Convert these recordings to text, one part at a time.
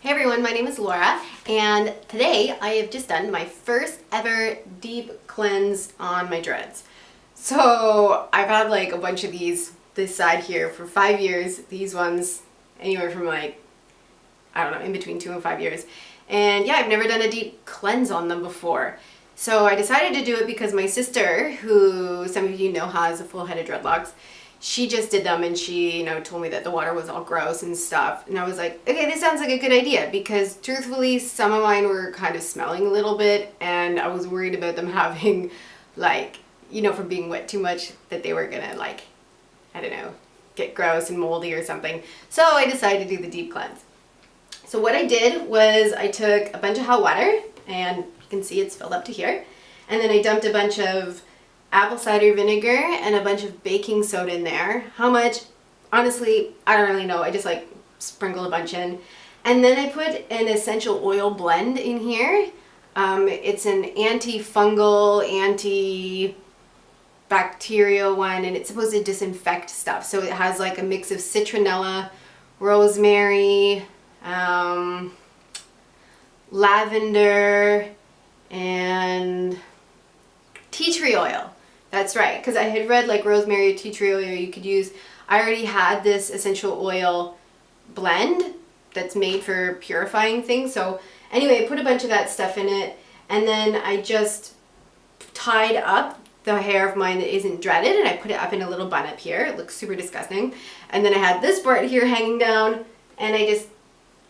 Hey everyone, my name is Laura, and today I have just done my first ever deep cleanse on my dreads. So I've had like a bunch of this side here for 5 years, these ones anywhere from like, I don't know, in between 2 and 5 years. And yeah, I've never done a deep cleanse on them before. So I decided to do it because my sister, who some of you know has a full head of dreadlocks, she just did them and she, told me that the water was all gross and stuff. And I was like, okay, this sounds like a good idea because truthfully, some of mine were kind of smelling a little bit and I was worried about them having from being wet too much that they were gonna get gross and moldy or something. So I decided to do the deep cleanse. So what I did was I took a bunch of hot water and you can see it's filled up to here. And then I dumped a bunch of apple cider vinegar and a bunch of baking soda in there. How much? Honestly, I don't really know. I just sprinkled a bunch in. And then I put an essential oil blend in here. It's an anti-fungal, anti-bacterial one, and it's supposed to disinfect stuff. So it has like a mix of citronella, rosemary, lavender, and tea tree oil. That's right, because I had read like rosemary or tea tree oil you could use. I already had this essential oil blend that's made for purifying things. So anyway, I put a bunch of that stuff in it, and then I just tied up the hair of mine that isn't dreaded, and I put it up in a little bun up here. It looks super disgusting. And then I had this part here hanging down, and I just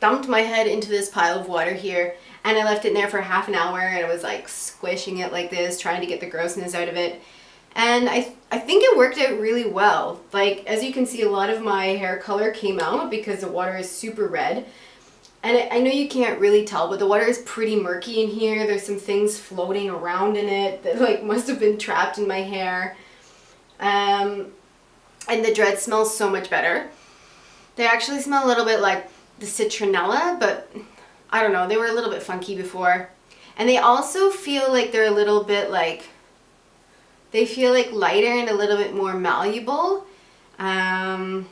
dumped my head into this pile of water here, and I left it in there for half an hour, and I was like squishing it like this, trying to get the grossness out of it. And I think it worked out really well. Like, as you can see, a lot of my hair color came out because the water is super red. And I know you can't really tell, but the water is pretty murky in here. There's some things floating around in it that must have been trapped in my hair. And the dreads smell so much better. They actually smell a little bit like the citronella, but I don't know, they were a little bit funky before. And they also feel like they're a little bit they feel like lighter and a little bit more malleable. And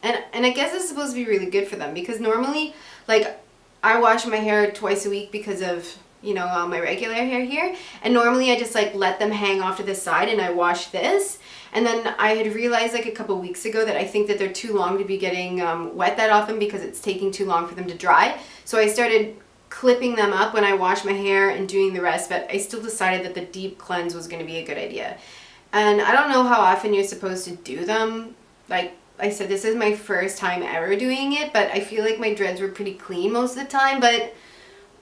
I guess it's supposed to be really good for them because normally, I wash my hair twice a week because of, all my regular hair here. And normally I just let them hang off to the side and I wash this. And then I had realized a couple weeks ago that I think that they're too long to be getting wet that often because it's taking too long for them to dry. So I started clipping them up when I wash my hair and doing the rest, but I still decided that the deep cleanse was going to be a good idea. And I don't know how often you're supposed to do them. Like I said, this is my first time ever doing it, but I feel like my dreads were pretty clean most of the time, but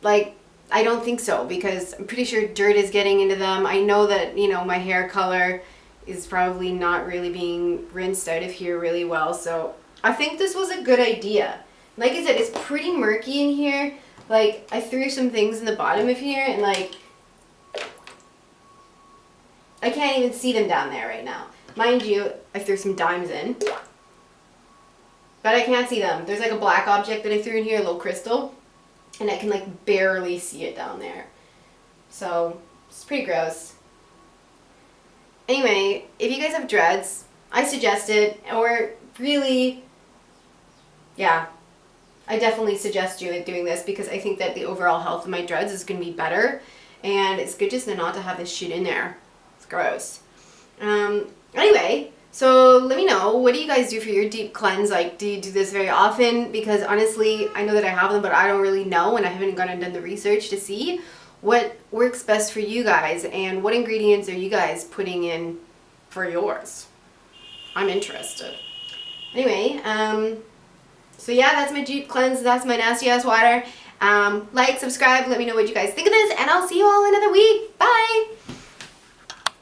I don't think so because I'm pretty sure dirt is getting into them. I know that, my hair color is probably not really being rinsed out of here really well, so I think this was a good idea. Like I said, it's pretty murky in here. I threw some things in the bottom of here and I can't even see them down there right now. Mind you, I threw some dimes in, but I can't see them. There's a black object that I threw in here, a little crystal, and I can barely see it down there. So it's pretty gross. Anyway, if you guys have dreads, I suggest it, or really, yeah, I definitely suggest you doing this because I think that the overall health of my dreads is going to be better, and it's good just not to have this shit in there. It's gross. Anyway, so let me know, what do you guys do for your deep cleanse? Do you do this very often? Because honestly, I know that I have them, but I don't really know, and I haven't gone and done the research to see what works best for you guys, and what ingredients are you guys putting in for yours? I'm interested. Anyway, so yeah, that's my deep cleanse. That's my nasty ass water. Subscribe, let me know what you guys think of this, and I'll see you all another week. Bye!